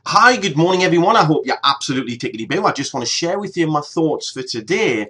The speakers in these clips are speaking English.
Hi, good morning everyone. I hope you're absolutely tickety-boo. I just want to share with you my thoughts for today,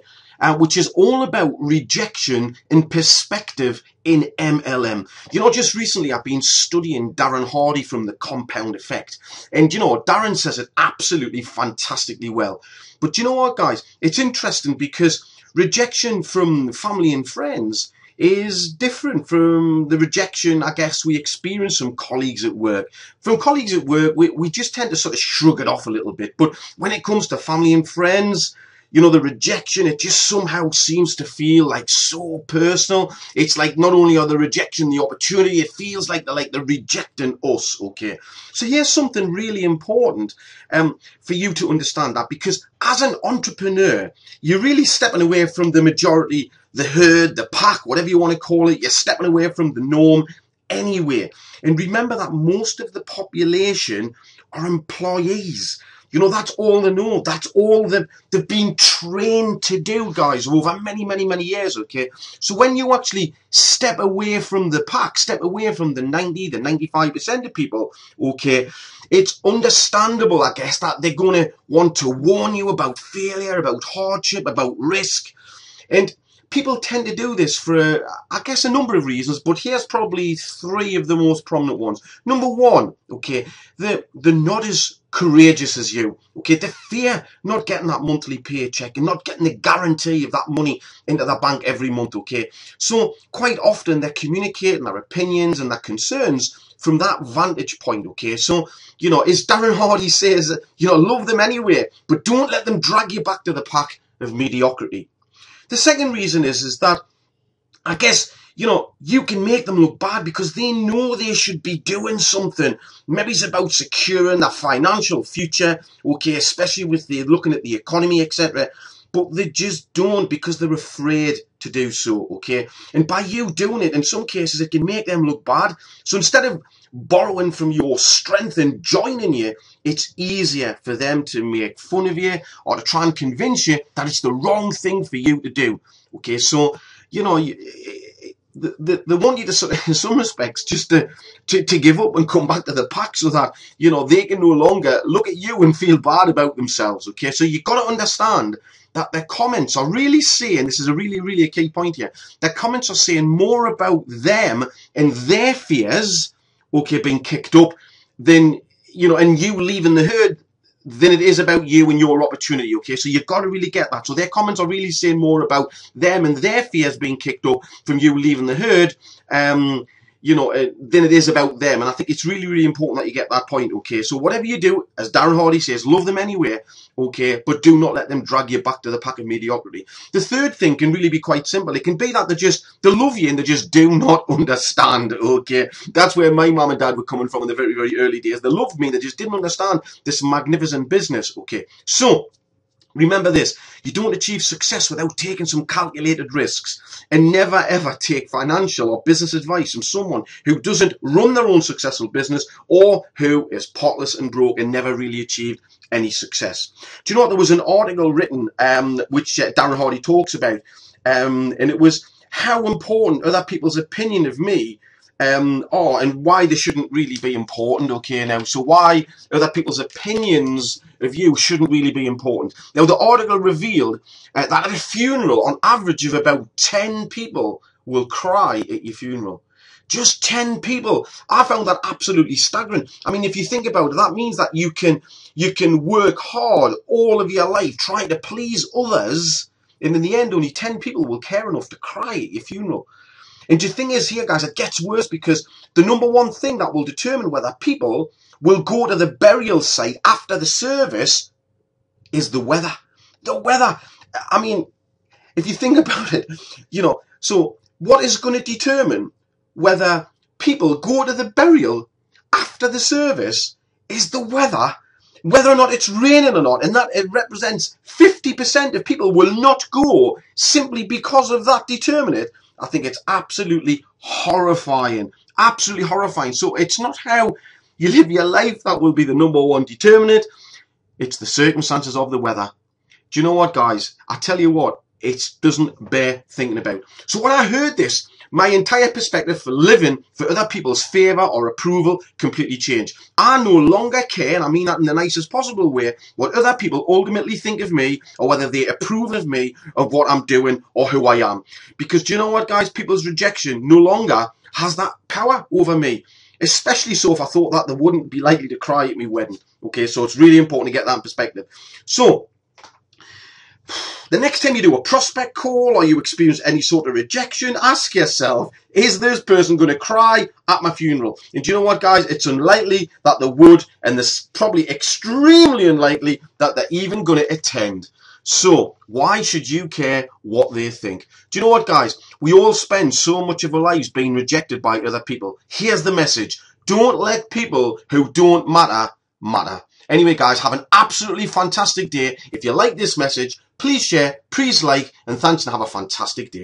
which is all about rejection and perspective in MLM. Just recently I've been studying Darren Hardy from the Compound Effect. And Darren says it absolutely fantastically well. But you know what, guys? It's interesting because rejection from family and friends is different from the rejection, I guess, we experience from colleagues at work. From colleagues at work, we just tend to sort of shrug it off a little bit. But when it comes to family and friends, the rejection, it just somehow seems to feel like so personal. It's like not only are they rejecting the opportunity, it feels like they're rejecting us, okay? So here's something really important for you to understand that, because as an entrepreneur, you're really stepping away from the majority, the herd, the pack, whatever you want to call it. You're stepping away from the norm anyway. And remember that most of the population are employees. That's all they know. That's all they've been trained to do, guys, over many, many, many years, okay? So when you actually step away from the pack, step away from the 90, the 95% of people, okay, it's understandable, I guess, that they're going to want to warn you about failure, about hardship, about risk. And people tend to do this for, I guess, a number of reasons, but here's probably three of the most prominent ones. Number one, okay, they're not as courageous as you, okay? They fear not getting that monthly paycheck and not getting the guarantee of that money into their bank every month, okay? So quite often they're communicating their opinions and their concerns from that vantage point, okay? So, as Darren Hardy says, love them anyway, but don't let them drag you back to the pack of mediocrity. The second reason is that, I guess, you can make them look bad because they know they should be doing something. Maybe it's about securing their financial future, okay, especially with the looking at the economy, etc. But they just don't because they're afraid to do so, okay? And by you doing it, in some cases, it can make them look bad. So instead of borrowing from your strength and joining you, it's easier for them to make fun of you or to try and convince you that it's the wrong thing for you to do, okay? So, they want you to sort of, in some respects, just to give up and come back to the pack so that, they can no longer look at you and feel bad about themselves, okay? So you've got to understand that their comments are really saying, this is a really, really a key point here, their comments are saying more about them and their fears, okay, being kicked up than, and you leaving the herd, than it is about you and your opportunity, okay? So you've got to really get that. So their comments are really saying more about them and their fears being kicked up from you leaving the herd, than it is about them. And I think it's really, really important that you get that point, okay? So whatever you do, as Darren Hardy says, love them anyway, okay? But do not let them drag you back to the pack of mediocrity. The third thing can really be quite simple. It can be that they love you and they just do not understand, okay? That's where my mum and dad were coming from in the very, very early days. They loved me, they just didn't understand this magnificent business, okay? So, remember this, you don't achieve success without taking some calculated risks, and never ever take financial or business advice from someone who doesn't run their own successful business or who is potless and broke and never really achieved any success. Do you know what? There was an article written which Darren Hardy talks about, and it was how important other people's opinion of me are and why they shouldn't really be important, okay, now. So why other people's opinions of you shouldn't really be important. Now, the article revealed that at a funeral, on average of about 10 people will cry at your funeral. Just 10 people. I found that absolutely staggering. I mean, if you think about it, that means that you can work hard all of your life trying to please others, and in the end, only 10 people will care enough to cry at your funeral. And the thing is here, guys, it gets worse because the number one thing that will determine whether people will go to the burial site after the service is the weather. The weather. I mean, if you think about it, so what is going to determine whether people go to the burial after the service is the weather, whether or not it's raining or not, and that it represents 50% of people will not go simply because of that determine it. I think it's absolutely horrifying. Absolutely horrifying. So it's not how you live your life that will be the number one determinant. It's the circumstances of the weather. Do you know what, guys? I tell you what, it doesn't bear thinking about. So when I heard this, My entire perspective for living for other people's favour or approval completely changed. I no longer care, and I mean that in the nicest possible way, what other people ultimately think of me or whether they approve of me, of what I'm doing or who I am. Because do you know what, guys? People's rejection no longer has that power over me. Especially so if I thought that they wouldn't be likely to cry at my wedding. Okay, so it's really important to get that in perspective. So, the next time you do a prospect call or you experience any sort of rejection, ask yourself, is this person going to cry at my funeral? And do you know what, guys? It's unlikely that they would, and it's probably extremely unlikely that they're even going to attend. So, why should you care what they think? Do you know what, guys? We all spend so much of our lives being rejected by other people. Here's the message. Don't let people who don't matter, matter. Anyway, guys, have an absolutely fantastic day. If you like this message, please share, please like, and thanks, and have a fantastic day.